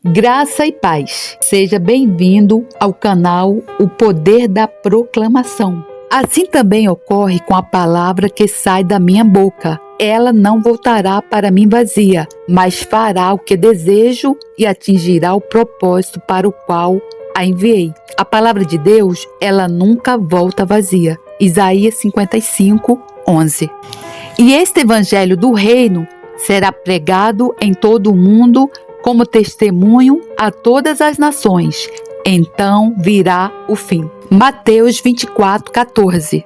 Graça e paz. Seja bem-vindo ao canal O Poder da Proclamação. Assim também ocorre com a palavra que sai da minha boca. Ela não voltará para mim vazia, mas fará o que desejo e atingirá o propósito para o qual a enviei. A palavra de Deus, ela nunca volta vazia. Isaías 55:11. E este evangelho do reino será pregado em todo o mundo como testemunho a todas as nações. Então virá o fim. Mateus 24:14.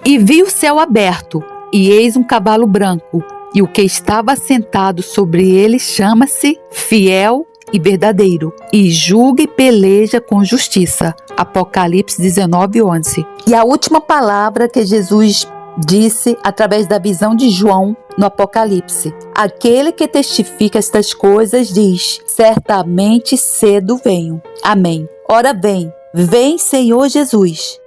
E vi o céu aberto, e eis um cavalo branco, e o que estava sentado sobre ele chama-se Fiel e Verdadeiro, e julga e peleja com justiça. Apocalipse 19:11. E a última palavra que Jesus disse através da visão de João no Apocalipse: aquele que testifica estas coisas diz: certamente cedo venho. Amém. Ora vem Senhor Jesus.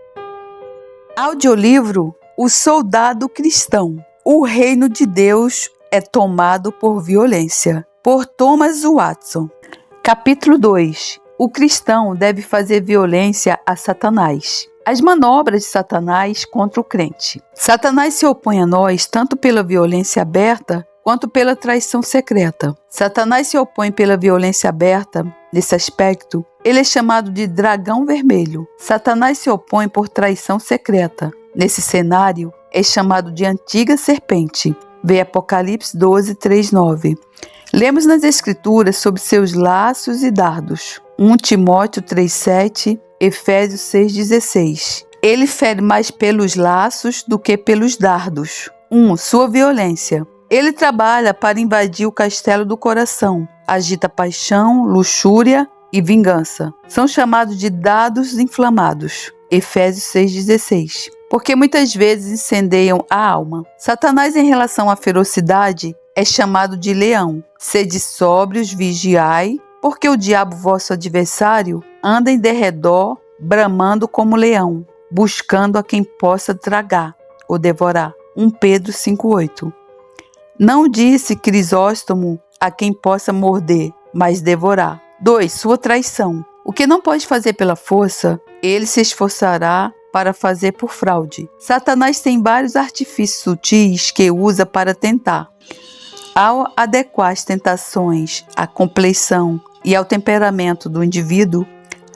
Audiolivro O Soldado Cristão. O reino de Deus é tomado por violência, por Thomas Watson. Capítulo 2. O cristão deve fazer violência a Satanás. As manobras de Satanás contra o crente. Satanás se opõe a nós tanto pela violência aberta quanto pela traição secreta. Satanás se opõe pela violência aberta. Nesse aspecto, ele é chamado de dragão vermelho. Satanás se opõe por traição secreta. Nesse cenário, é chamado de antiga serpente. Vê Apocalipse 12:3-9. Lemos nas Escrituras sobre seus laços e dardos. 1 Timóteo 3:7, Efésios 6:16. Ele fere mais pelos laços do que pelos dardos. 1. Sua violência. Ele trabalha para invadir o castelo do coração. Agita paixão, luxúria e vingança. São chamados de dardos inflamados. Efésios 6:16. Porque muitas vezes incendeiam a alma. Satanás, em relação à ferocidade, é chamado de leão. Sede sóbrios, vigiai, porque o diabo, vosso adversário, anda em derredor, bramando como leão, buscando a quem possa tragar ou devorar. 1 Pedro 5:8. Não disse Crisóstomo a quem possa morder, mas devorar. 2. Sua traição. O que não pode fazer pela força, ele se esforçará para fazer por fraude. Satanás tem vários artifícios sutis que usa para tentar. Ao adequar as tentações à compleição e ao temperamento do indivíduo,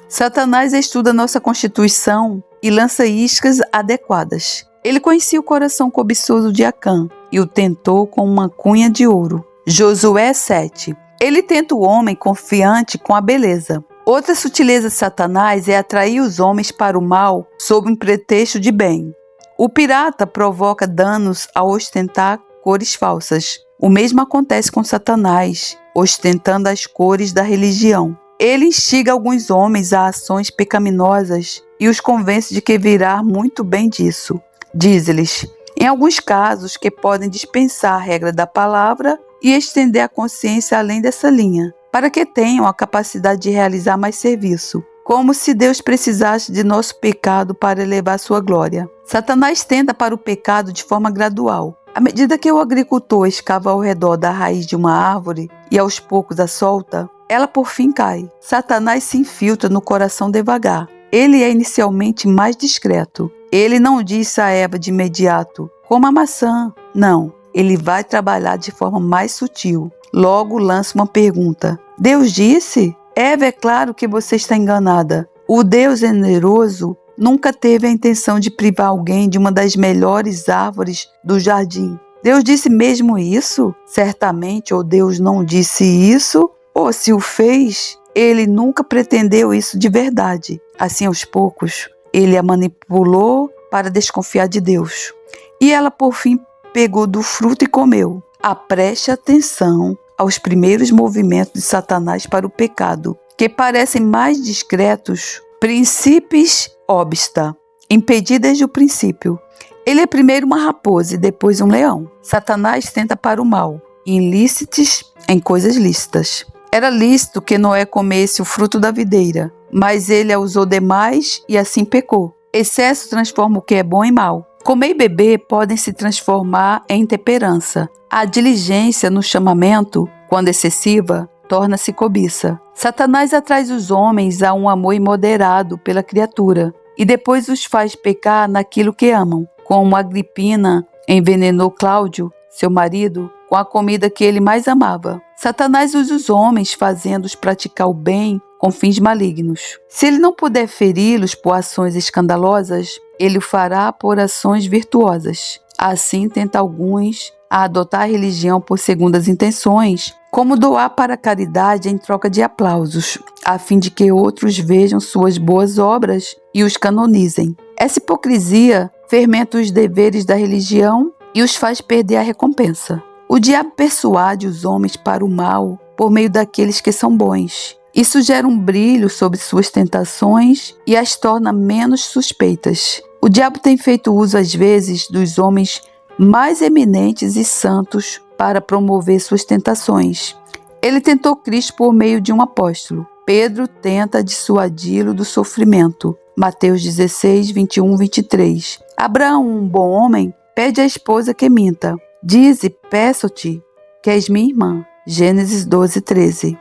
Satanás estuda nossa constituição e lança iscas adequadas. Ele conhecia o coração cobiçoso de Acã e o tentou com uma cunha de ouro. Josué 7. Ele tenta o homem confiante com a beleza. Outra sutileza de Satanás é atrair os homens para o mal sob um pretexto de bem. O pirata provoca danos ao ostentar cores falsas. O mesmo acontece com Satanás, ostentando as cores da religião. Ele instiga alguns homens a ações pecaminosas e os convence de que virá muito bem disso. Diz-lhes, em alguns casos, que podem dispensar a regra da palavra e estender a consciência além dessa linha, para que tenham a capacidade de realizar mais serviço, como se Deus precisasse de nosso pecado para elevar sua glória. Satanás tenta para o pecado de forma gradual. À medida que o agricultor escava ao redor da raiz de uma árvore e aos poucos a solta, ela por fim cai. Satanás se infiltra no coração devagar. Ele é inicialmente mais discreto. Ele não disse a Eva de imediato, coma a maçã. Não, ele vai trabalhar de forma mais sutil. Logo lança uma pergunta. Deus disse? Eva, é claro que você está enganada. O Deus generoso nunca teve a intenção de privar alguém de uma das melhores árvores do jardim. Deus disse mesmo isso? Certamente, ou Deus não disse isso, ou se o fez, ele nunca pretendeu isso de verdade. Assim, aos poucos, ele a manipulou para desconfiar de Deus. E ela, por fim, pegou do fruto e comeu. Preste atenção aos primeiros movimentos de Satanás para o pecado, que parecem mais discretos. Princípios obsta, impedido desde o princípio. Ele é primeiro uma raposa e depois um leão. Satanás tenta para o mal, ilícitos em coisas lícitas. Era lícito que Noé comesse o fruto da videira, mas ele a usou demais e assim pecou. Excesso transforma o que é bom em mal. Comer e beber podem se transformar em intemperança. A diligência no chamamento, quando excessiva, torna-se cobiça. Satanás atrai os homens a um amor imoderado pela criatura e depois os faz pecar naquilo que amam, como Agripina envenenou Cláudio, seu marido, com a comida que ele mais amava. Satanás usa os homens fazendo-os praticar o bem com fins malignos. Se ele não puder feri-los por ações escandalosas, ele o fará por ações virtuosas. Assim tenta alguns a adotar a religião por segundas intenções, como doar para a caridade em troca de aplausos, a fim de que outros vejam suas boas obras e os canonizem. Essa hipocrisia fermenta os deveres da religião e os faz perder a recompensa. O diabo persuade os homens para o mal por meio daqueles que são bons. Isso gera um brilho sobre suas tentações e as torna menos suspeitas. O diabo tem feito uso às vezes dos homens mais eminentes e santos para promover suas tentações. Ele tentou Cristo por meio de um apóstolo. Pedro tenta dissuadi-lo do sofrimento. Mateus 16, 21, 23. Abraão, um bom homem, pede à esposa que minta. Dize, peço-te, que és minha irmã. Gênesis 12, 13.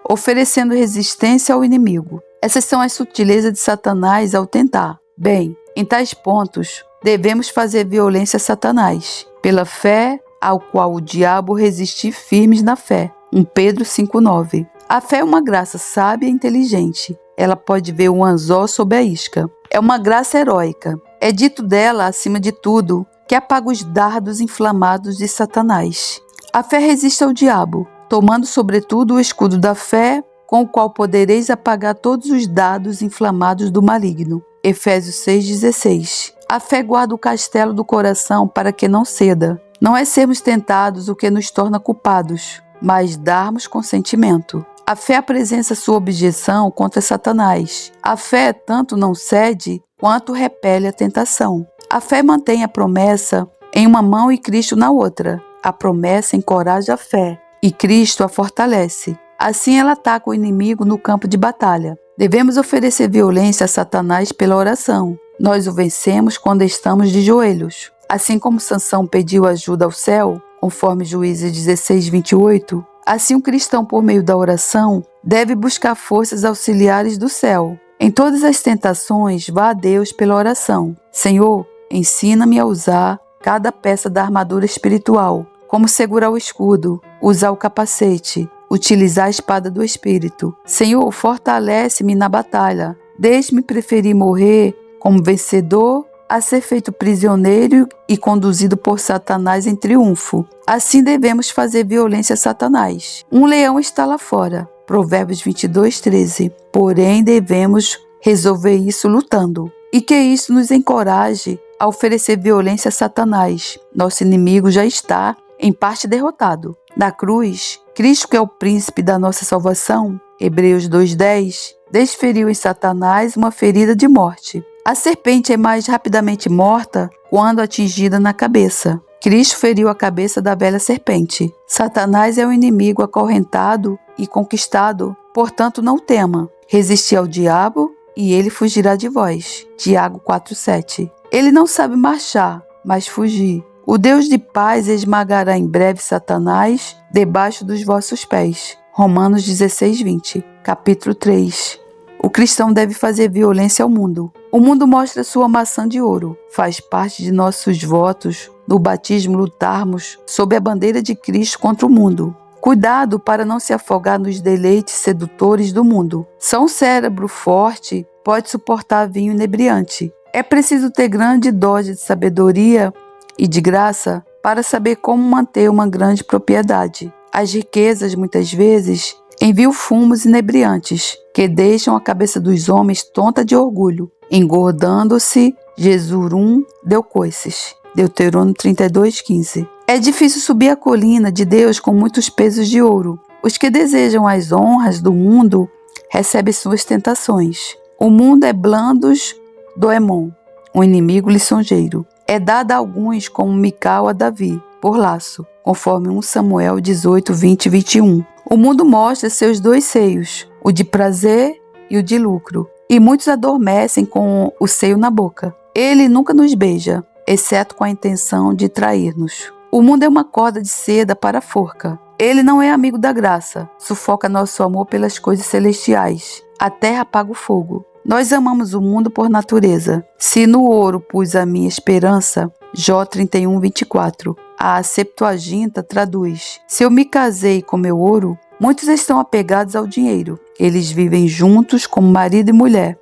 Oferecendo resistência ao inimigo. Essas são as sutilezas de Satanás ao tentar. Bem, em tais pontos, devemos fazer violência a Satanás, pela fé ao qual o diabo resistir firmes na fé. 1 Pedro 5,9. A fé é uma graça sábia e inteligente. Ela pode ver um anzol sob a isca. É uma graça heróica. É dito dela, acima de tudo, que apaga os dardos inflamados de Satanás. A fé resiste ao diabo, tomando sobretudo o escudo da fé, com o qual podereis apagar todos os dardos inflamados do maligno. Efésios 6,16. A fé guarda o castelo do coração para que não ceda. Não é sermos tentados o que nos torna culpados, mas darmos consentimento. A fé apresenta sua objeção contra Satanás. A fé tanto não cede, quanto repele a tentação. A fé mantém a promessa em uma mão e Cristo na outra. A promessa encoraja a fé e Cristo a fortalece. Assim ela ataca o inimigo no campo de batalha. Devemos oferecer violência a Satanás pela oração. Nós o vencemos quando estamos de joelhos. Assim como Sansão pediu ajuda ao céu, conforme Juízes 16, 28, assim o cristão, por meio da oração, deve buscar forças auxiliares do céu. Em todas as tentações, vá a Deus pela oração. Senhor, ensina-me a usar cada peça da armadura espiritual, como segurar o escudo, usar o capacete, utilizar a espada do Espírito. Senhor, fortalece-me na batalha. Deixe-me preferir morrer como vencedor a ser feito prisioneiro e conduzido por Satanás em triunfo. Assim devemos fazer violência a Satanás. Um leão está lá fora. Provérbios 22, 13. Porém, devemos resolver isso lutando. E que isso nos encoraje a oferecer violência a Satanás. Nosso inimigo já está, em parte, derrotado. Na cruz, Cristo, que é o príncipe da nossa salvação, Hebreus 2,10, desferiu em Satanás uma ferida de morte. A serpente é mais rapidamente morta quando atingida na cabeça. Cristo feriu a cabeça da velha serpente. Satanás é um inimigo acorrentado e conquistado, portanto não tema. Resisti ao diabo e ele fugirá de vós. Tiago 4,7. Ele não sabe marchar, mas fugir. O Deus de paz esmagará em breve Satanás debaixo dos vossos pés. Romanos 16, 20. Capítulo 3. O cristão deve fazer violência ao mundo. O mundo mostra sua maçã de ouro. Faz parte de nossos votos, no batismo, lutarmos sob a bandeira de Cristo contra o mundo. Cuidado para não se afogar nos deleites sedutores do mundo. Só um cérebro forte pode suportar vinho inebriante. É preciso ter grande dose de sabedoria e de graça para saber como manter uma grande propriedade. As riquezas, muitas vezes, enviam fumos inebriantes que deixam a cabeça dos homens tonta de orgulho, engordando-se. Jesurum deu coices. Deuteronômio 32:15. É difícil subir a colina de Deus com muitos pesos de ouro. Os que desejam as honras do mundo recebem suas tentações. O mundo é blandos do Emon, um inimigo lisonjeiro. É dada a alguns como Mical a Davi, por laço, conforme 1 Samuel 18, 20 e 21. O mundo mostra seus dois seios, o de prazer e o de lucro, e muitos adormecem com o seio na boca. Ele nunca nos beija, exceto com a intenção de trair-nos. O mundo é uma corda de seda para a forca. Ele não é amigo da graça, sufoca nosso amor pelas coisas celestiais. A terra apaga o fogo. Nós amamos o mundo por natureza. Se no ouro pus a minha esperança, Jó 31, 24. A Septuaginta traduz: se eu me casei com meu ouro, muitos estão apegados ao dinheiro. Eles vivem juntos como marido e mulher.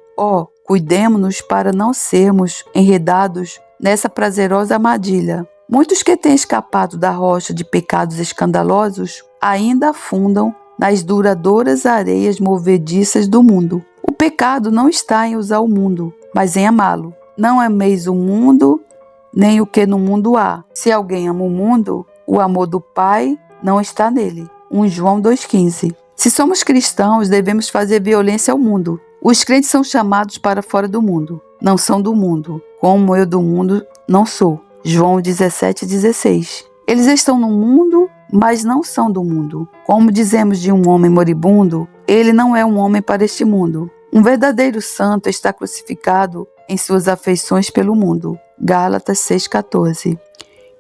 Cuidemo-nos para não sermos enredados nessa prazerosa armadilha. Muitos que têm escapado da rocha de pecados escandalosos ainda afundam nas duradouras areias movediças do mundo. O pecado não está em usar o mundo, mas em amá-lo. Não ameis o mundo, nem o que no mundo há. Se alguém ama o mundo, o amor do Pai não está nele. 1 João 2,15. Se somos cristãos, devemos fazer violência ao mundo. Os crentes são chamados para fora do mundo. Não são do mundo, como eu do mundo não sou. João 17,16. Eles estão no mundo, mas não são do mundo. Como dizemos de um homem moribundo, ele não é um homem para este mundo. Um verdadeiro santo está crucificado em suas afeições pelo mundo. Gálatas 6,14.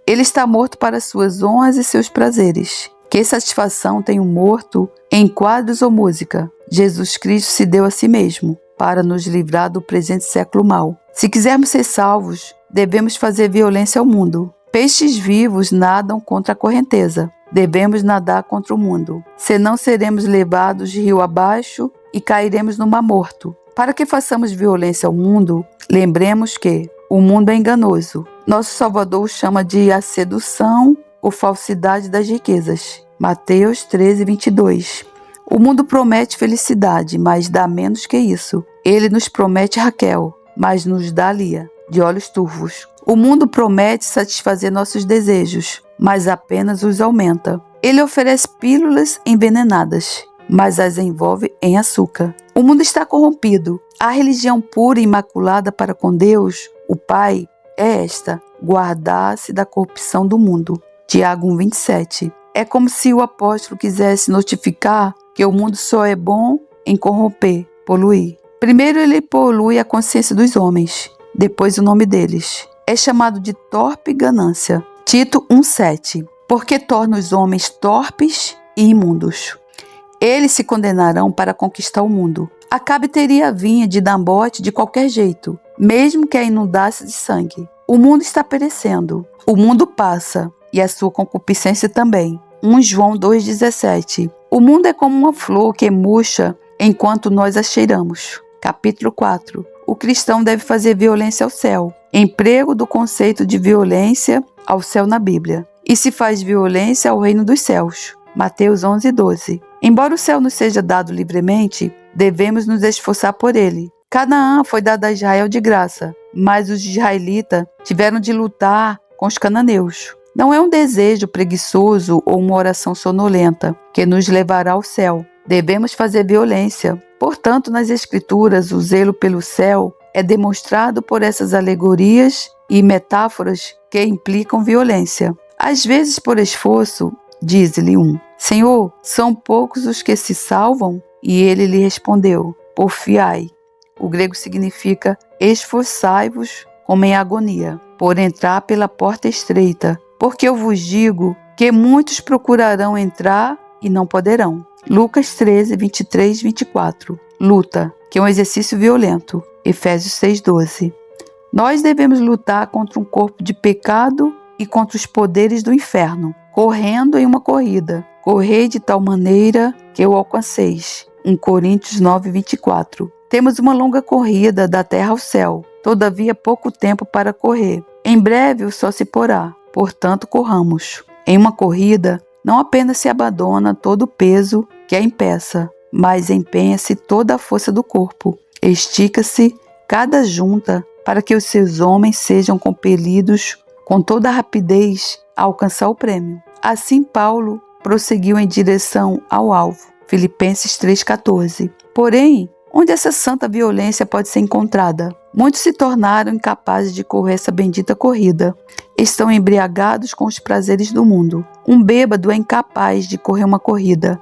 Ele está morto para suas honras e seus prazeres. Que satisfação tem um morto em quadros ou música? Jesus Cristo se deu a si mesmo para nos livrar do presente século mau. Se quisermos ser salvos, devemos fazer violência ao mundo. Peixes vivos nadam contra a correnteza. Devemos nadar contra o mundo. Senão seremos levados de rio abaixo e cairemos no mar morto. Para que façamos violência ao mundo, lembremos que o mundo é enganoso. Nosso Salvador o chama de a sedução ou falsidade das riquezas. Mateus 13, 22. O mundo promete felicidade, mas dá menos que isso. Ele nos promete Raquel, mas nos dá Lia, de olhos turvos. O mundo promete satisfazer nossos desejos, mas apenas os aumenta. Ele oferece pílulas envenenadas, mas as envolve em açúcar. O mundo está corrompido. A religião pura e imaculada para com Deus, o Pai, é esta: guardar-se da corrupção do mundo. Tiago 1,27. É como se o apóstolo quisesse notificar que o mundo só é bom em corromper, poluir. Primeiro ele polui a consciência dos homens, depois o nome deles. É chamado de torpe ganância. Tito 1,7. Porque torna os homens torpes e imundos. Eles se condenarão para conquistar o mundo. Acabe teria a vinha de Nabote de qualquer jeito, mesmo que a inundasse de sangue. O mundo está perecendo. O mundo passa, e a sua concupiscência também. 1 João 2,17. O mundo é como uma flor que murcha enquanto nós a cheiramos. Capítulo 4. O cristão deve fazer violência ao céu. Emprego do conceito de violência ao céu na Bíblia. E se faz violência ao reino dos céus. Mateus 11,12. Embora o céu nos seja dado livremente, devemos nos esforçar por ele. Canaã foi dada a Israel de graça, mas os israelitas tiveram de lutar com os cananeus. Não é um desejo preguiçoso ou uma oração sonolenta que nos levará ao céu. Devemos fazer violência. Portanto, nas Escrituras, o zelo pelo céu é demonstrado por essas alegorias e metáforas que implicam violência. Às vezes, por esforço, diz-lhe um: Senhor, são poucos os que se salvam? E ele lhe respondeu: porfiai. O grego significa esforçai-vos como em agonia, por entrar pela porta estreita, porque eu vos digo que muitos procurarão entrar e não poderão. Lucas 13, 23, 24. Luta, que é um exercício violento. Efésios 6, 12. Nós devemos lutar contra um corpo de pecado e contra os poderes do inferno, correndo em uma corrida. Correi de tal maneira que o alcanceis. 1 Coríntios 9, 24. Temos uma longa corrida da terra ao céu, todavia pouco tempo para correr. Em breve o sol se porá, portanto corramos. Em uma corrida, não apenas se abandona todo o peso que a impeça, mas empenha-se toda a força do corpo. Estica-se cada junta para que os seus homens sejam compelidos com toda a rapidez a alcançar o prêmio. Assim Paulo prosseguiu em direção ao alvo. Filipenses 3,14. Porém, onde essa santa violência pode ser encontrada? Muitos se tornaram incapazes de correr essa bendita corrida. Estão embriagados com os prazeres do mundo. Um bêbado é incapaz de correr uma corrida.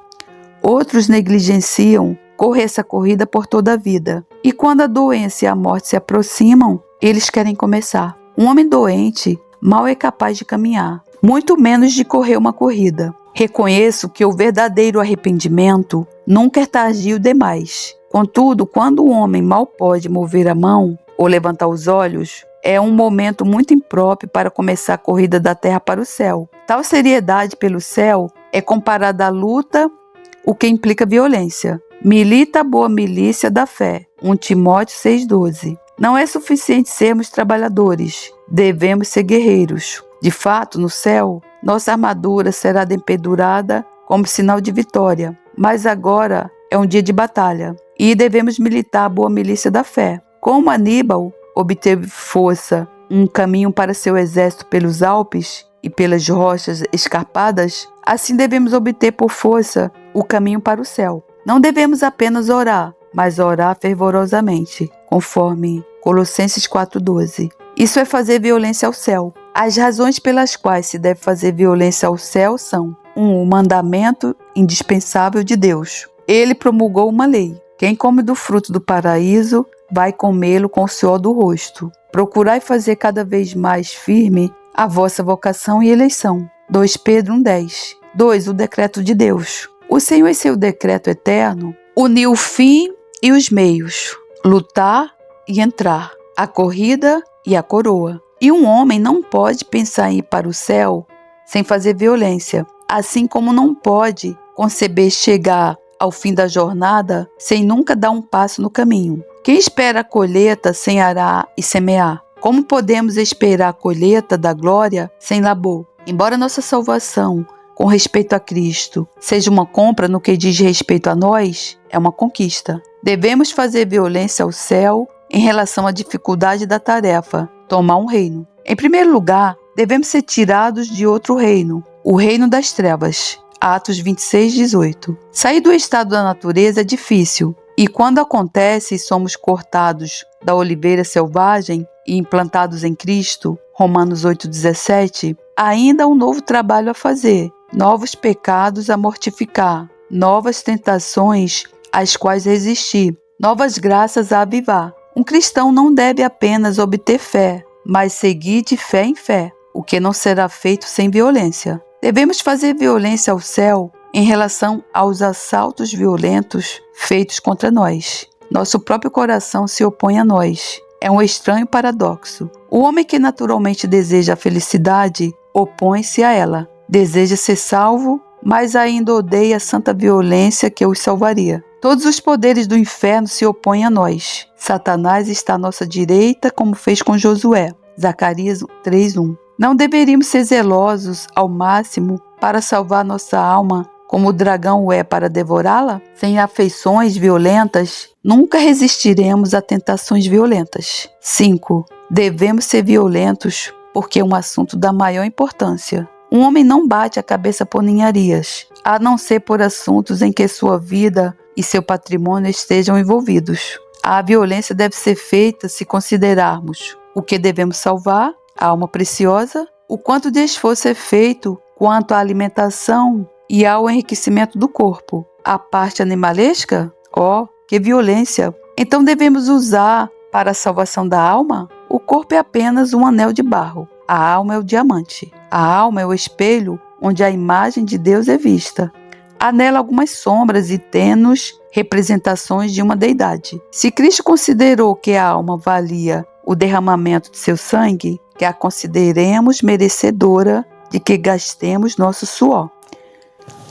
Outros negligenciam correr essa corrida por toda a vida. E quando a doença e a morte se aproximam, eles querem começar. Um homem doente mal é capaz de caminhar, muito menos de correr uma corrida. Reconheço que o verdadeiro arrependimento nunca é tardio demais. Contudo, quando o homem mal pode mover a mão ou levantar os olhos, é um momento muito impróprio para começar a corrida da terra para o céu. Tal seriedade pelo céu é comparada à luta, o que implica violência. Milita a boa milícia da fé. 1 Timóteo 6,12. Não é suficiente sermos trabalhadores, devemos ser guerreiros. De fato, no céu, nossa armadura será dependurada como sinal de vitória. Mas agora é um dia de batalha e devemos militar a boa milícia da fé. Como Aníbal obteve força, um caminho para seu exército pelos Alpes e pelas rochas escarpadas, assim devemos obter por força o caminho para o céu. Não devemos apenas orar, mas orar fervorosamente, conforme Colossenses 4,12. Isso é fazer violência ao céu. As razões pelas quais se deve fazer violência ao céu são: 1. O mandamento indispensável de Deus. Ele promulgou uma lei. Quem come do fruto do paraíso vai comê-lo com o suor do rosto. Procurai fazer cada vez mais firme a vossa vocação e eleição. 2 Pedro 1,10. 2. O decreto de Deus. O Senhor, em seu decreto eterno, uniu o fim e os meios, lutar e entrar, a corrida e a coroa. E um homem não pode pensar em ir para o céu sem fazer violência, assim como não pode conceber chegar ao fim da jornada sem nunca dar um passo no caminho. Quem espera a colheita sem arar e semear? Como podemos esperar a colheita da glória sem labor? Embora nossa salvação, com respeito a Cristo, seja uma compra no que diz respeito a nós, é uma conquista. Devemos fazer violência ao céu em relação à dificuldade da tarefa, tomar um reino. Em primeiro lugar, devemos ser tirados de outro reino, o reino das trevas. Atos 26:18. Sair do estado da natureza é difícil, e quando acontece e somos cortados da oliveira selvagem e implantados em Cristo, Romanos 8:17, ainda há um novo trabalho a fazer, novos pecados a mortificar, novas tentações às quais resistir, novas graças a avivar. Um cristão não deve apenas obter fé, mas seguir de fé em fé, o que não será feito sem violência. Devemos fazer violência ao céu em relação aos assaltos violentos feitos contra nós. Nosso próprio coração se opõe a nós. É um estranho paradoxo. O homem que naturalmente deseja a felicidade opõe-se a ela. Deseja ser salvo, mas ainda odeia a santa violência que os salvaria. Todos os poderes do inferno se opõem a nós. Satanás está à nossa direita, como fez com Josué. Zacarias 3:1. Não deveríamos ser zelosos ao máximo para salvar nossa alma, como o dragão o é para devorá-la? Sem afeições violentas, nunca resistiremos a tentações violentas. 5. Devemos ser violentos, porque é um assunto da maior importância. Um homem não bate a cabeça por ninharias, a não ser por assuntos em que sua vida e seu patrimônio estejam envolvidos. A violência deve ser feita se considerarmos o que devemos salvar, a alma preciosa, o quanto de esforço é feito quanto à alimentação e ao enriquecimento do corpo. A parte animalesca? Que violência! Então devemos usar para a salvação da alma? O corpo é apenas um anel de barro. A alma é o diamante. A alma é o espelho onde a imagem de Deus é vista. Há nela algumas sombras e tênues representações de uma deidade. Se Cristo considerou que a alma valia o derramamento de seu sangue, que a consideremos merecedora de que gastemos nosso suor.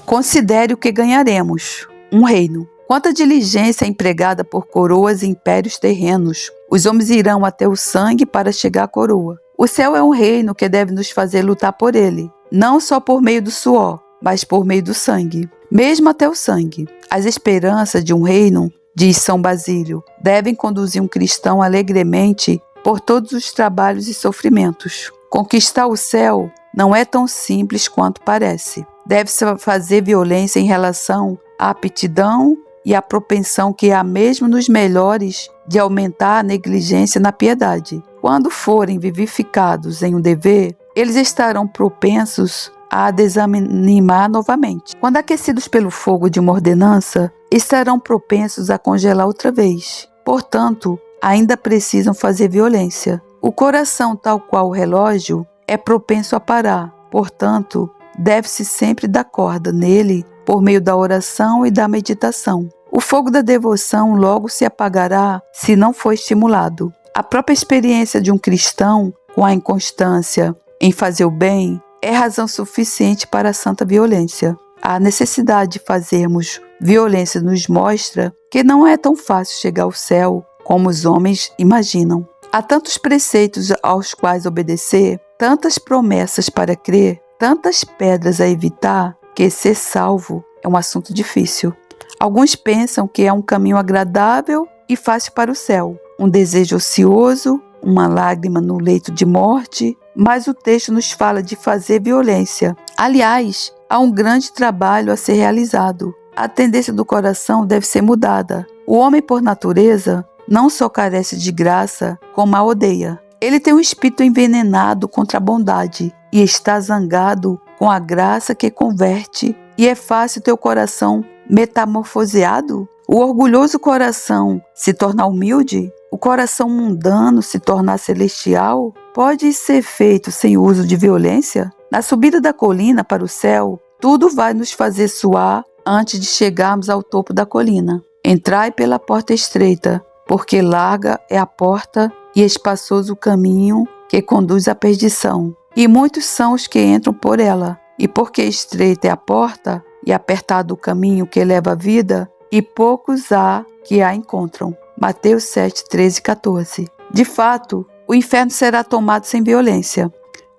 Considere o que ganharemos: um reino. Quanta diligência é empregada por coroas e impérios terrenos. Os homens irão até o sangue para chegar à coroa. O céu é um reino que deve nos fazer lutar por ele, não só por meio do suor, mas por meio do sangue, mesmo até o sangue. As esperanças de um reino, diz São Basílio, devem conduzir um cristão alegremente por todos os trabalhos e sofrimentos. Conquistar o céu não é tão simples quanto parece. Deve-se fazer violência em relação à aptidão e à propensão que há mesmo nos melhores de aumentar a negligência na piedade. Quando forem vivificados em um dever, eles estarão propensos a desanimar novamente. Quando aquecidos pelo fogo de uma ordenança, estarão propensos a congelar outra vez. Portanto, ainda precisam fazer violência. O coração, tal qual o relógio, é propenso a parar. Portanto, deve-se sempre dar corda nele por meio da oração e da meditação. O fogo da devoção logo se apagará se não for estimulado. A própria experiência de um cristão com a inconstância em fazer o bem é razão suficiente para a santa violência. A necessidade de fazermos violência nos mostra que não é tão fácil chegar ao céu como os homens imaginam. Há tantos preceitos aos quais obedecer, tantas promessas para crer, tantas pedras a evitar, que ser salvo é um assunto difícil. Alguns pensam que é um caminho agradável e fácil para o céu, um desejo ocioso, uma lágrima no leito de morte, mas o texto nos fala de fazer violência. Aliás, há um grande trabalho a ser realizado. A tendência do coração deve ser mudada. O homem, por natureza, não só carece de graça, como a odeia. Ele tem um espírito envenenado contra a bondade e está zangado com a graça que converte. E é fácil teu coração metamorfoseado? O orgulhoso coração se tornar humilde? O coração mundano se tornar celestial? Pode ser feito sem uso de violência? Na subida da colina para o céu, tudo vai nos fazer suar antes de chegarmos ao topo da colina. Entrai pela porta estreita, porque larga é a porta e espaçoso o caminho que conduz à perdição. E muitos são os que entram por ela. E porque estreita é a porta e apertado o caminho que leva à vida, e poucos há que a encontram. Mateus 7, 13 e 14. De fato, o inferno será tomado sem violência.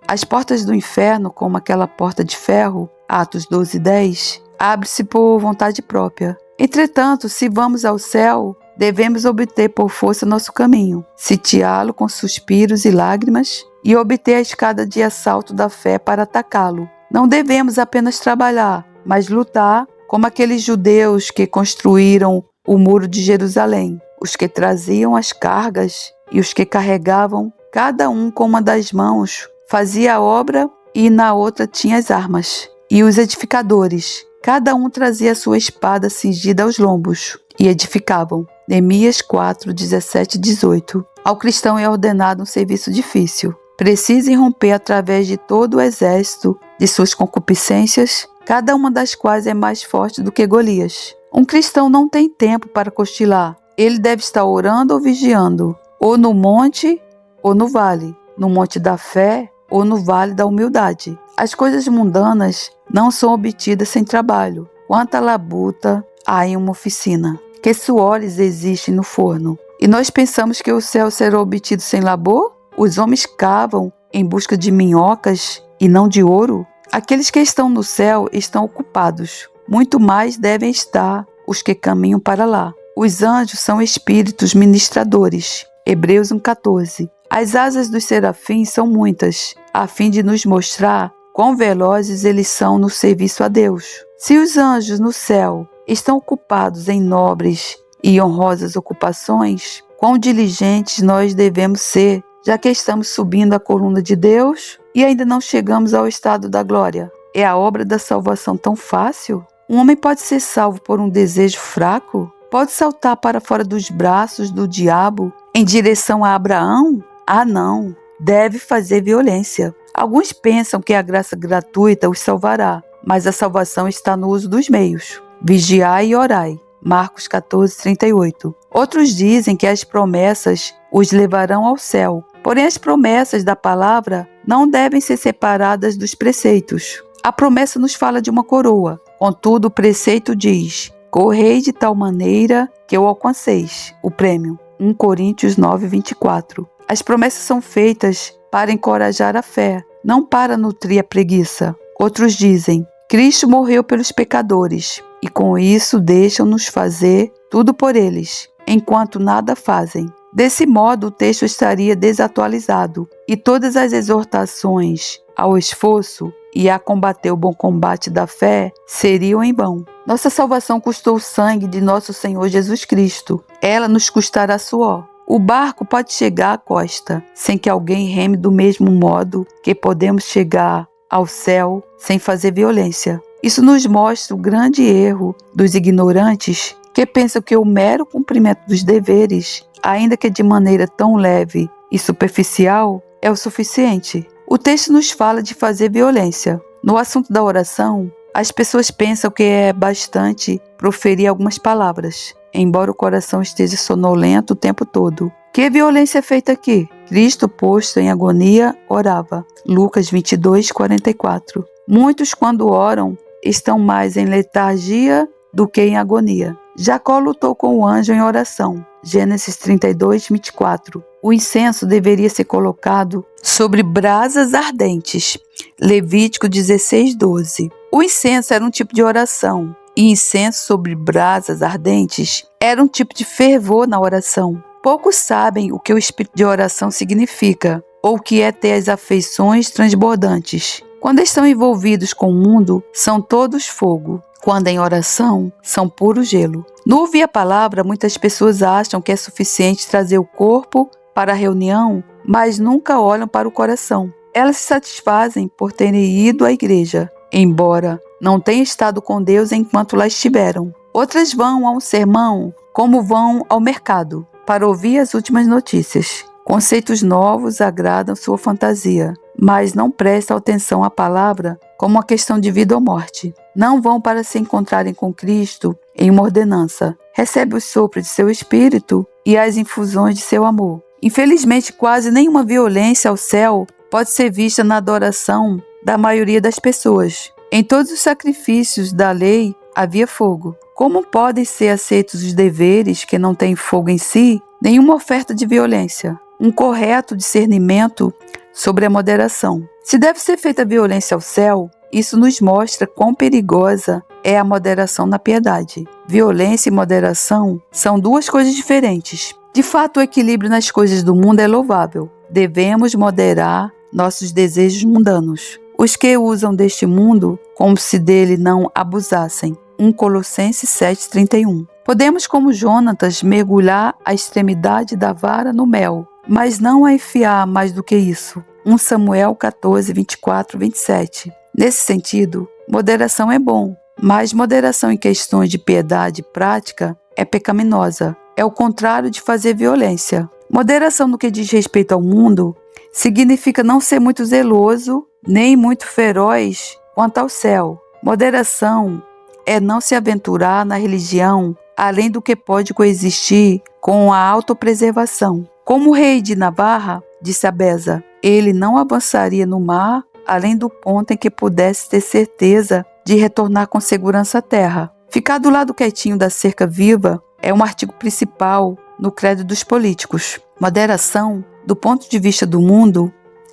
As portas do inferno, como aquela porta de ferro, Atos 12, 10, abre-se por vontade própria. Entretanto, se vamos ao céu, devemos obter por força nosso caminho, sitiá-lo com suspiros e lágrimas e obter a escada de assalto da fé para atacá-lo. Não devemos apenas trabalhar, mas lutar como aqueles judeus que construíram o muro de Jerusalém, os que traziam as cargas e os que carregavam, cada um com uma das mãos, fazia a obra e na outra tinha as armas. E os edificadores, cada um trazia a sua espada cingida aos lombos e edificavam. Neemias 4, 17 e 18. Ao cristão é ordenado um serviço difícil. Precisa irromper através de todo o exército de suas concupiscências, cada uma das quais é mais forte do que Golias. Um cristão não tem tempo para cochilar. Ele deve estar orando ou vigiando, ou no monte ou no vale, no monte da fé ou no vale da humildade. As coisas mundanas não são obtidas sem trabalho. Quanta labuta há em uma oficina, que suores existem no forno. E nós pensamos que o céu será obtido sem labor? Os homens cavam em busca de minhocas e não de ouro? Aqueles que estão no céu estão ocupados. Muito mais devem estar os que caminham para lá. Os anjos são espíritos ministradores. Hebreus 1,14. As asas dos serafins são muitas, a fim de nos mostrar quão velozes eles são no serviço a Deus. Se os anjos no céu estão ocupados em nobres e honrosas ocupações, quão diligentes nós devemos ser, já que estamos subindo a coluna de Deus e ainda não chegamos ao estado da glória. É a obra da salvação tão fácil? Um homem pode ser salvo por um desejo fraco? Pode saltar para fora dos braços do diabo em direção a Abraão? Ah, não. Deve fazer violência. Alguns pensam que a graça gratuita os salvará, mas a salvação está no uso dos meios. Vigiai e orai. Marcos 14, 38. Outros dizem que as promessas os levarão ao céu. Porém, as promessas da palavra não devem ser separadas dos preceitos. A promessa nos fala de uma coroa. Contudo, o preceito diz: correi de tal maneira que o alcanceis, o prêmio. 1 Coríntios 9, 24. As promessas são feitas para encorajar a fé, não para nutrir a preguiça. Outros dizem: Cristo morreu pelos pecadores, e com isso deixam-nos fazer tudo por eles, enquanto nada fazem. Desse modo, o texto estaria desatualizado, e todas as exortações ao esforço e a combater o bom combate da fé seriam em vão. Nossa salvação custou o sangue de nosso Senhor Jesus Cristo. Ela nos custará suor. O barco pode chegar à costa sem que alguém reme do mesmo modo que podemos chegar ao céu sem fazer violência. Isso nos mostra o grande erro dos ignorantes que pensam que o mero cumprimento dos deveres, ainda que de maneira tão leve e superficial, é o suficiente. O texto nos fala de fazer violência. No assunto da oração, as pessoas pensam que é bastante proferir algumas palavras, embora o coração esteja sonolento o tempo todo. Que violência é feita aqui? Cristo, posto em agonia, orava. Lucas 22, 44. Muitos, quando oram, estão mais em letargia do que em agonia. Jacó lutou com o anjo em oração. Gênesis 32, 24. O incenso deveria ser colocado sobre brasas ardentes. Levítico 16, 12. O incenso era um tipo de oração, e incenso sobre brasas ardentes era um tipo de fervor na oração. Poucos sabem o que o espírito de oração significa, ou o que é ter as afeições transbordantes. Quando estão envolvidos com o mundo, são todos fogo. Quando em oração, são puro gelo. No ouvir a palavra, muitas pessoas acham que é suficiente trazer o corpo para a reunião, mas nunca olham para o coração. Elas se satisfazem por terem ido à igreja, embora não tenham estado com Deus enquanto lá estiveram. Outras vão a um sermão como vão ao mercado, para ouvir as últimas notícias. Conceitos novos agradam sua fantasia, mas não prestam atenção à palavra como uma questão de vida ou morte. Não vão para se encontrarem com Cristo em uma ordenança. Recebe o sopro de seu espírito e as infusões de seu amor. Infelizmente, quase nenhuma violência ao céu pode ser vista na adoração da maioria das pessoas. Em todos os sacrifícios da lei havia fogo. Como podem ser aceitos os deveres que não têm fogo em si? Nenhuma oferta de violência. Um correto discernimento sobre a moderação. Se deve ser feita violência ao céu, isso nos mostra quão perigosa é a moderação na piedade. Violência e moderação são duas coisas diferentes. De fato, o equilíbrio nas coisas do mundo é louvável. Devemos moderar nossos desejos mundanos. Os que usam deste mundo como se dele não abusassem. 1 Colossenses 7,31. Podemos, como Jonatas, mergulhar a extremidade da vara no mel, mas não a enfiar mais do que isso. 1 Samuel 14, 24, 27. Nesse sentido, moderação é bom, mas moderação em questões de piedade prática é pecaminosa. É o contrário de fazer violência. Moderação no que diz respeito ao mundo significa não ser muito zeloso, nem muito feroz quanto ao céu. Moderação é não se aventurar na religião além do que pode coexistir com a autopreservação. Como o rei de Navarra, disse a Beza, ele não avançaria no mar além do ponto em que pudesse ter certeza de retornar com segurança à terra. Ficar do lado quietinho da cerca viva é um artigo principal no credo dos políticos. Moderação, do ponto de vista do mundo,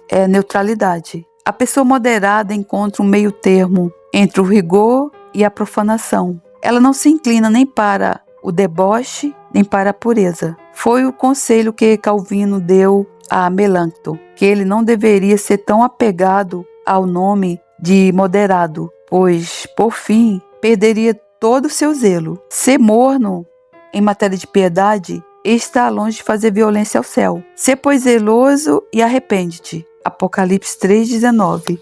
é neutralidade. A pessoa moderada encontra um meio termo entre o rigor e a profanação. Ela não se inclina nem para o deboche, nem para a pureza. Foi o conselho que Calvino deu a Melancton, que ele não deveria ser tão apegado ao nome de moderado, pois, por fim, perderia todo o seu zelo. Ser morno em matéria de piedade está longe de fazer violência ao céu. Ser, pois, zeloso e arrepende-te. Apocalipse 3,19.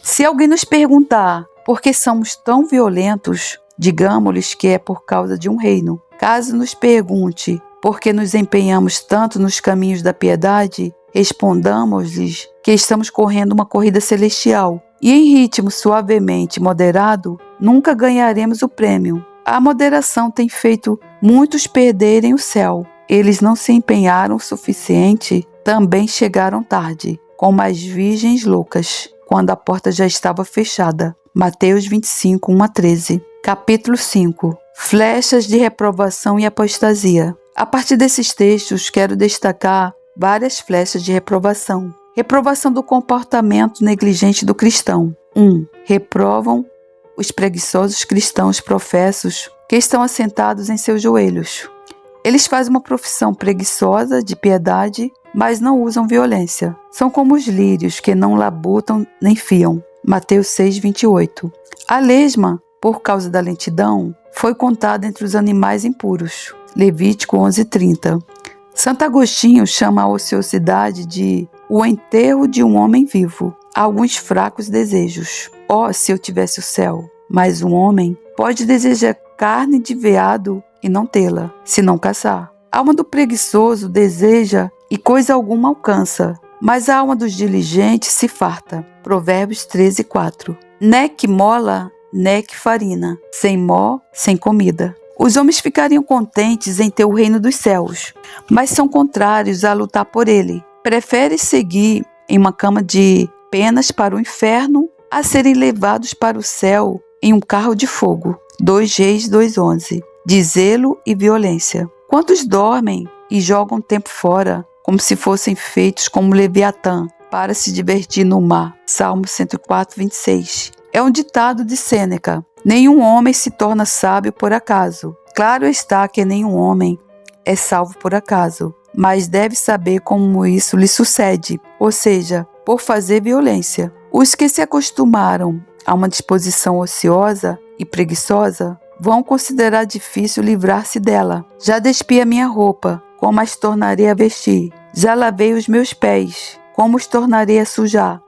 Se alguém nos perguntar por que somos tão violentos, digamos-lhes que é por causa de um reino. Caso nos pergunte por que nos empenhamos tanto nos caminhos da piedade, respondamos-lhes que estamos correndo uma corrida celestial e em ritmo suavemente moderado, nunca ganharemos o prêmio. A moderação tem feito muitos perderem o céu. Eles não se empenharam o suficiente, também chegaram tarde, como as virgens loucas, quando a porta já estava fechada. Mateus 25, 1 a 13. Capítulo 5. Flechas de reprovação e apostasia. A partir desses textos, quero destacar várias flechas de reprovação. Reprovação do comportamento negligente do cristão. 1. Reprovam os preguiçosos cristãos professos que estão assentados em seus joelhos. Eles fazem uma profissão preguiçosa de piedade, mas não usam violência. São como os lírios que não labutam nem fiam. Mateus 6, 28. A lesma, por causa da lentidão, foi contada entre os animais impuros. Levítico 11, 30. Santo Agostinho chama a ociosidade de o enterro de um homem vivo. Há alguns fracos desejos. Oh, se eu tivesse o céu! Mas um homem pode desejar carne de veado e não tê-la, se não caçar. A alma do preguiçoso deseja e coisa alguma alcança. mas a alma dos diligentes se farta. Provérbios 13:4. Nec mola, nec farina, sem mó, sem comida. Os homens ficariam contentes em ter o reino dos céus, mas são contrários a lutar por ele. Preferem seguir em uma cama de penas para o inferno a serem levados para o céu em um carro de fogo. 2 Reis 2:11. De zelo e violência. Quantos dormem e jogam tempo fora, como se fossem feitos como Leviatã, para se divertir no mar. Salmo 104:26. É um ditado de Sêneca. Nenhum homem se torna sábio por acaso. Claro está que nenhum homem é salvo por acaso, mas deve saber como isso lhe sucede, ou seja, por fazer violência. Os que se acostumaram a uma disposição ociosa e preguiçosa vão considerar difícil livrar-se dela. Já despi a minha roupa, como as tornarei a vestir? Já lavei os meus pés, como os tornarei a sujar?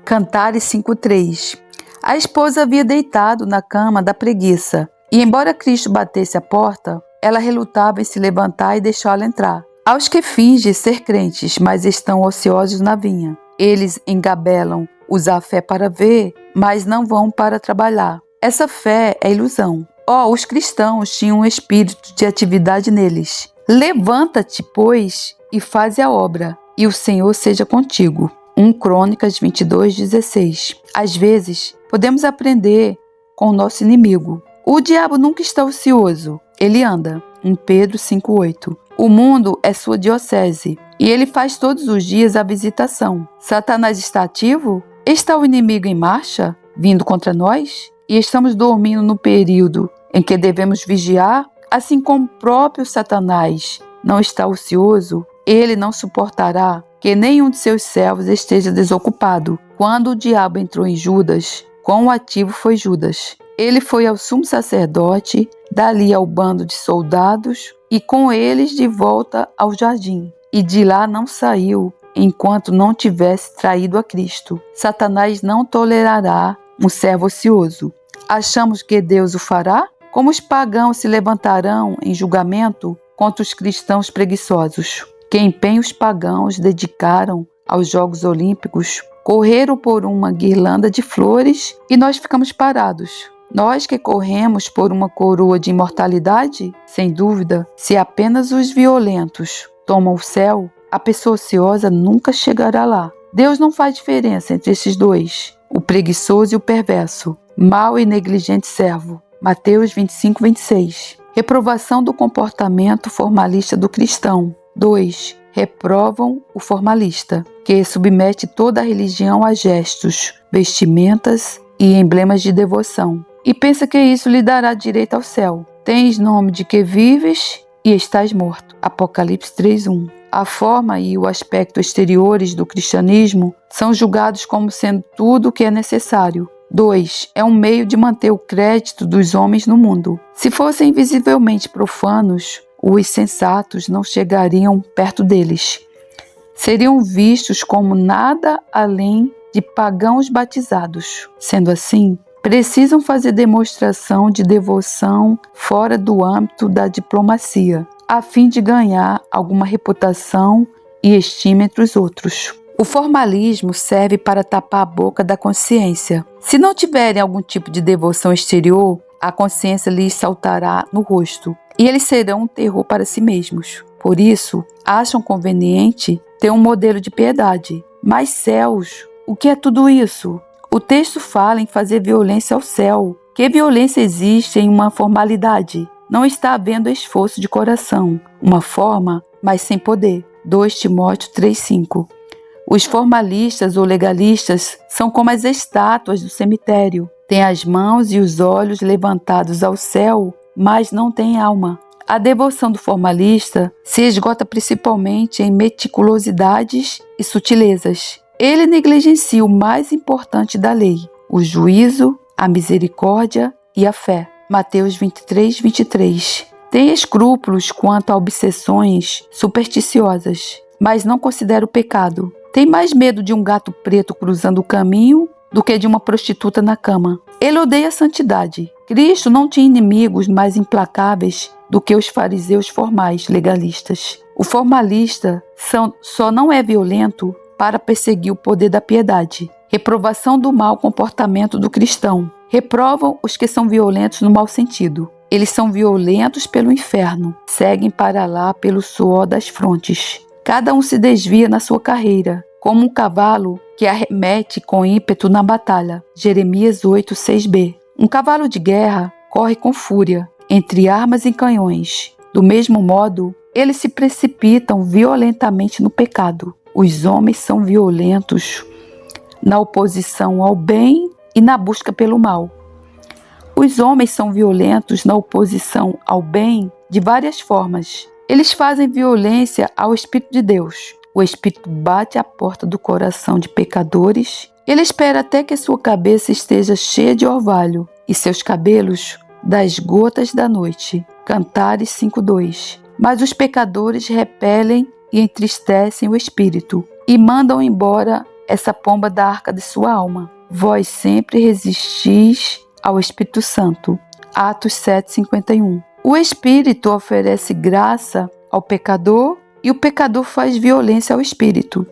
Cantares 5:3. A esposa havia deitado na cama da preguiça, e embora Cristo batesse a porta, ela relutava em se levantar e deixá-lo entrar. Aos que fingem ser crentes, mas estão ociosos na vinha, eles engabelam usar a fé para ver, mas não vão para trabalhar. Essa fé é ilusão. Os cristãos tinham um espírito de atividade neles. Levanta-te, pois, e faze a obra, e o Senhor seja contigo. 1 Crônicas 22:16. Às vezes, podemos aprender com o nosso inimigo. O diabo nunca está ocioso, ele anda. 1 Pedro 5:8. O mundo é sua diocese, e ele faz todos os dias a visitação. Satanás está ativo? Está o inimigo em marcha, vindo contra nós? E estamos dormindo no período em que devemos vigiar? Assim como o próprio Satanás não está ocioso, ele não suportará que nenhum de seus servos esteja desocupado. Quando o diabo entrou em Judas, quão ativo foi Judas? Ele foi ao sumo sacerdote, dali ao bando de soldados, e com eles de volta ao jardim. E de lá não saiu, enquanto não tivesse traído a Cristo. Satanás não tolerará um servo ocioso. Achamos que Deus o fará? Como os pagãos se levantarão em julgamento contra os cristãos preguiçosos? Que empenho os pagãos dedicaram aos Jogos Olímpicos, correram por uma guirlanda de flores e nós ficamos parados. Nós que corremos por uma coroa de imortalidade? Sem dúvida, se apenas os violentos tomam o céu, a pessoa ociosa nunca chegará lá. Deus não faz diferença entre esses dois, o preguiçoso e o perverso, mau e negligente servo. Mateus 25:26. Reprovação do comportamento formalista do cristão. 2. Reprovam o formalista, que submete toda a religião a gestos, vestimentas e emblemas de devoção, e pensa que isso lhe dará direito ao céu. Tens nome de que vives e estás morto. Apocalipse 3:1. A forma e o aspecto exteriores do cristianismo são julgados como sendo tudo o que é necessário. 2. É um meio de manter o crédito dos homens no mundo. Se fossem visivelmente profanos, os sensatos não chegariam perto deles. Seriam vistos como nada além de pagãos batizados. Sendo assim, precisam fazer demonstração de devoção fora do âmbito da diplomacia, a fim de ganhar alguma reputação e estima entre os outros. O formalismo serve para tapar a boca da consciência. Se não tiverem algum tipo de devoção exterior, a consciência lhes saltará no rosto, e eles serão um terror para si mesmos. Por isso, acham conveniente ter um modelo de piedade. Mas céus, o que é tudo isso? O texto fala em fazer violência ao céu. Que violência existe em uma formalidade? Não está havendo esforço de coração. Uma forma, mas sem poder. 2 Timóteo 3:5. Os formalistas ou legalistas são como as estátuas do cemitério. Têm as mãos e os olhos levantados ao céu, mas não têm alma. A devoção do formalista se esgota principalmente em meticulosidades e sutilezas. Ele negligencia o mais importante da lei, o juízo, a misericórdia e a fé. Mateus 23:23. Tem escrúpulos quanto a obsessões supersticiosas, mas não considera o pecado. Tem mais medo de um gato preto cruzando o caminho do que de uma prostituta na cama. Ele odeia a santidade. Cristo não tinha inimigos mais implacáveis do que os fariseus formais legalistas. O formalista só não é violento para perseguir o poder da piedade. Reprovação do mau comportamento do cristão. Reprovam os que são violentos no mau sentido. Eles são violentos pelo inferno, seguem para lá pelo suor das frontes. Cada um se desvia na sua carreira, como um cavalo que arremete com ímpeto na batalha. Jeremias 8, 6b. Um cavalo de guerra corre com fúria, entre armas e canhões. Do mesmo modo, eles se precipitam violentamente no pecado. Os homens são violentos na oposição ao bem e na busca pelo mal. Os homens são violentos na oposição ao bem de várias formas. Eles fazem violência ao Espírito de Deus. O Espírito bate à porta do coração de pecadores. Ele espera até que sua cabeça esteja cheia de orvalho e seus cabelos das gotas da noite. Cantares 5:2. Mas os pecadores repelem e entristecem o Espírito e mandam embora essa pomba da arca de sua alma. Vós sempre resistis ao Espírito Santo. Atos 7:51. O Espírito oferece graça ao pecador e o pecador faz violência ao Espírito.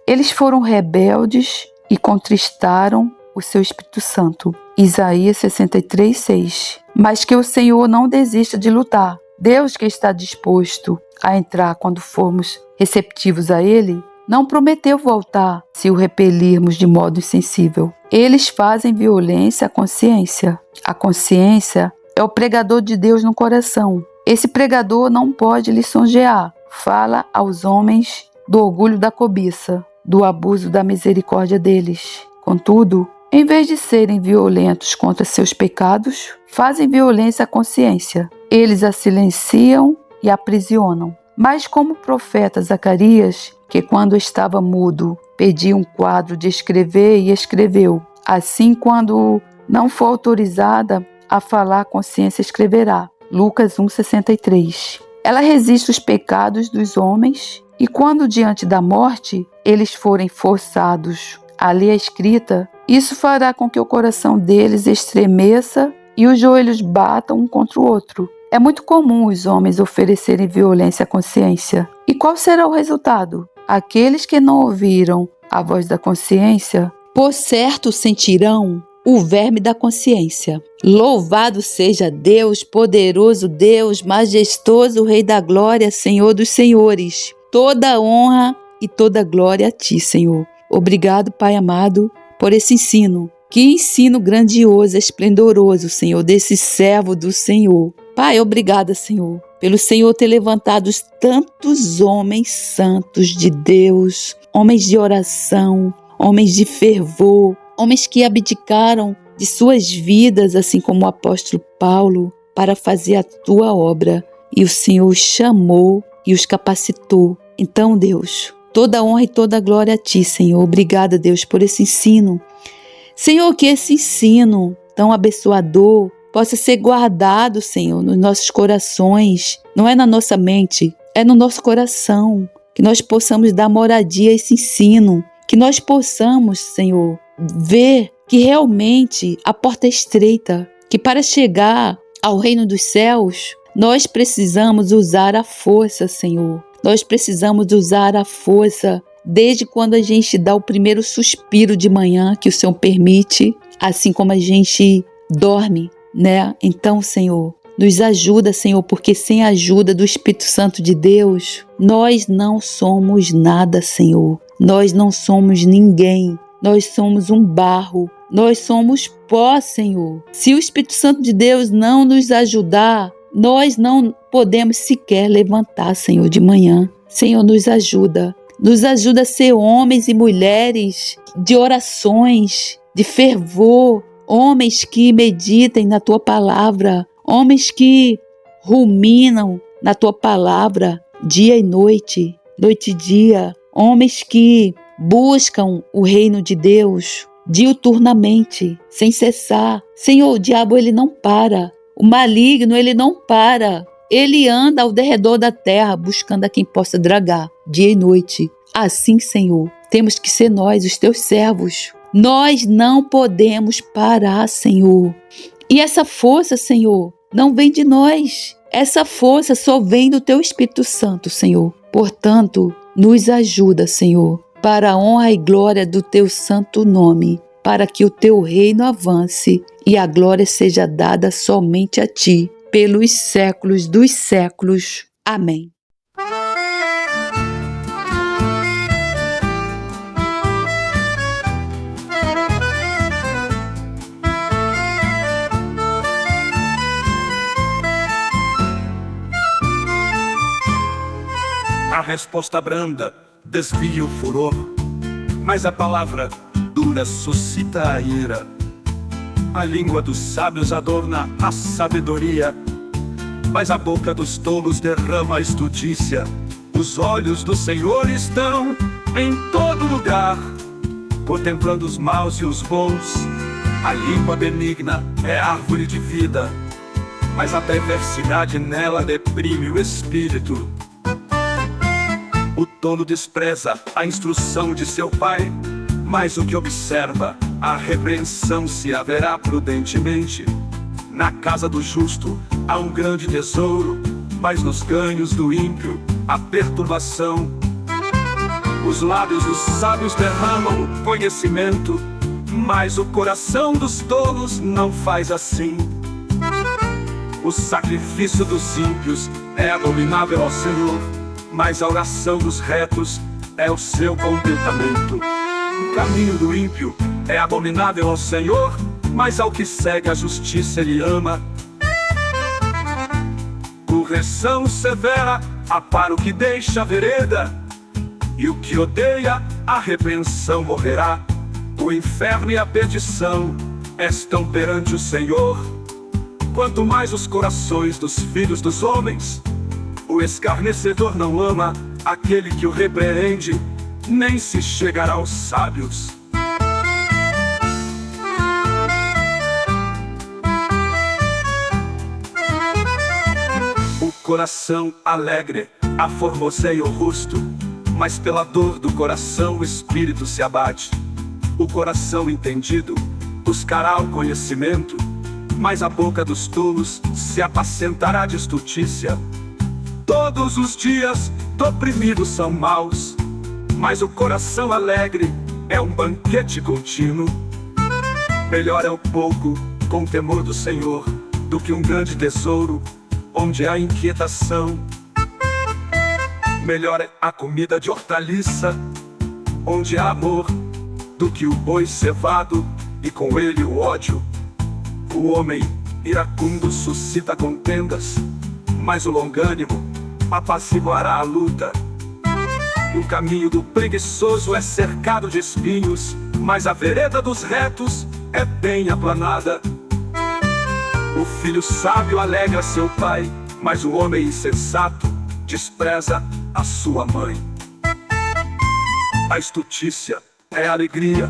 Eles foram rebeldes e contristaram o seu Espírito Santo. Isaías 63:6. Mas que o Senhor não desista de lutar. Deus, que está disposto a entrar quando formos receptivos a Ele, não prometeu voltar se o repelirmos de modo insensível. Eles fazem violência à consciência. A consciência é o pregador de Deus no coração. Esse pregador não pode lisonjear. Fala aos homens do orgulho da cobiça, do abuso da misericórdia deles. Contudo, em vez de serem violentos contra seus pecados, fazem violência à consciência. Eles a silenciam e a aprisionam. Mas como o profeta Zacarias, que quando estava mudo, pediu um quadro de escrever e escreveu. Assim, quando não for autorizada a falar, a consciência escreverá. Lucas 1:63. Ela resiste os pecados dos homens e quando diante da morte eles forem forçados a ler a escrita, isso fará com que o coração deles estremeça e os joelhos batam um contra o outro. É muito comum os homens oferecerem violência à consciência. E qual será o resultado? Aqueles que não ouviram a voz da consciência, por certo sentirão o verme da consciência. Louvado seja Deus, poderoso Deus, majestoso Rei da glória, Senhor dos senhores. Toda honra e toda glória a Ti, Senhor. Obrigado, Pai amado, por esse ensino. Que ensino grandioso, esplendoroso, Senhor, desse servo do Senhor. Pai, obrigada, Senhor, pelo Senhor ter levantado tantos homens santos de Deus, homens de oração, homens de fervor, homens que abdicaram de suas vidas, assim como o apóstolo Paulo, para fazer a Tua obra. E o Senhor os chamou e os capacitou. Então, Deus, toda honra e toda glória a Ti, Senhor. Obrigada, Deus, por esse ensino. Senhor, que esse ensino tão abençoador possa ser guardado, Senhor, nos nossos corações. Não é na nossa mente, é no nosso coração. Que nós possamos dar moradia a esse ensino. Que nós possamos, Senhor, ver que realmente a porta é estreita. Que para chegar ao reino dos céus, nós precisamos usar a força, Senhor. Nós precisamos usar a força desde quando a gente dá o primeiro suspiro de manhã que o Senhor permite, assim como a gente dorme, né? Então, Senhor, nos ajuda, Senhor, porque sem a ajuda do Espírito Santo de Deus, nós não somos nada, Senhor. Nós não somos ninguém. Nós somos um barro. Nós somos pó, Senhor. Se o Espírito Santo de Deus não nos ajudar, nós não podemos sequer levantar, Senhor, de manhã. Senhor, nos ajuda. Nos ajuda a ser homens e mulheres de orações, de fervor, homens que meditem na Tua palavra, homens que ruminam na Tua palavra dia e noite, noite e dia, homens que buscam o reino de Deus diuturnamente, sem cessar. Senhor, o diabo ele não para, o maligno ele não para. Ele anda ao derredor da terra buscando a quem possa dragar dia e noite. Assim, Senhor, temos que ser nós, os Teus servos. Nós não podemos parar, Senhor. E essa força, Senhor, não vem de nós. Essa força só vem do Teu Espírito Santo, Senhor. Portanto, nos ajuda, Senhor, para a honra e glória do teu santo nome, para que o teu reino avance e a glória seja dada somente a ti, pelos séculos dos séculos. Amém. A resposta branda desvia o furor, mas a palavra dura suscita a ira. A língua dos sábios adorna a sabedoria, mas a boca dos tolos derrama a estultícia. Os olhos do Senhor estão em todo lugar, contemplando os maus e os bons. A língua benigna é árvore de vida, mas a perversidade nela deprime o espírito. O tolo despreza a instrução de seu pai, mas o que observa a repreensão se haverá prudentemente. Na casa do justo há um grande tesouro, mas nos ganhos do ímpio há perturbação. Os lábios dos sábios derramam o conhecimento, mas o coração dos tolos não faz assim. O sacrifício dos ímpios é abominável ao Senhor, mas a oração dos retos é o seu contentamento. O caminho do ímpio é abominável ao Senhor, mas ao que segue a justiça ele ama. Correção severa apara o que deixa a vereda, e o que odeia a repreensão morrerá. O inferno e a perdição estão perante o Senhor. Quanto mais os corações dos filhos dos homens, o escarnecedor não ama aquele que o repreende, nem se chegará aos sábios. O coração alegre aformoseia o rosto, mas pela dor do coração o espírito se abate. O coração entendido buscará o conhecimento, mas a boca dos tolos se apacentará de estultícia. Todos os dias do oprimido são maus, mas o coração alegre é um banquete contínuo. Melhor é o pouco com temor do Senhor do que um grande tesouro onde há inquietação. Melhor é a comida de hortaliça onde há amor do que o boi cevado e com ele o ódio. O homem iracundo suscita contendas, mas o longânimo apaciguará a luta. O caminho do preguiçoso é cercado de espinhos, mas a vereda dos retos é bem aplanada. O filho sábio alegra seu pai, mas o homem insensato despreza a sua mãe. A estultícia é alegria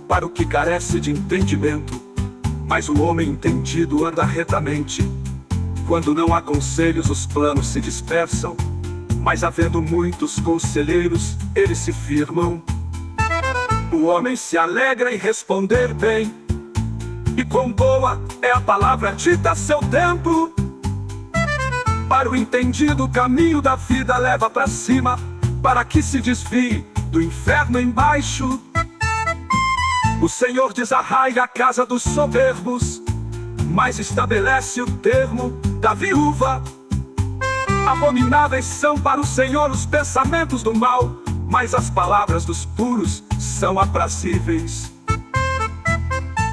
para o que carece de entendimento, mas o homem entendido anda retamente. Quando não há conselhos, os planos se dispersam, mas havendo muitos conselheiros, eles se firmam. O homem se alegra em responder bem, e quão boa é a palavra dita a seu tempo. Para o entendido o caminho da vida leva para cima, para que se desvie do inferno embaixo. O Senhor desarraiga a casa dos soberbos, mas estabelece o termo da viúva. Abomináveis são para o Senhor os pensamentos do mal, mas as palavras dos puros são aprazíveis.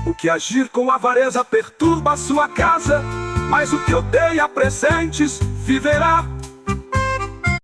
O que agir com avareza perturba a sua casa, mas o que odeia presentes viverá.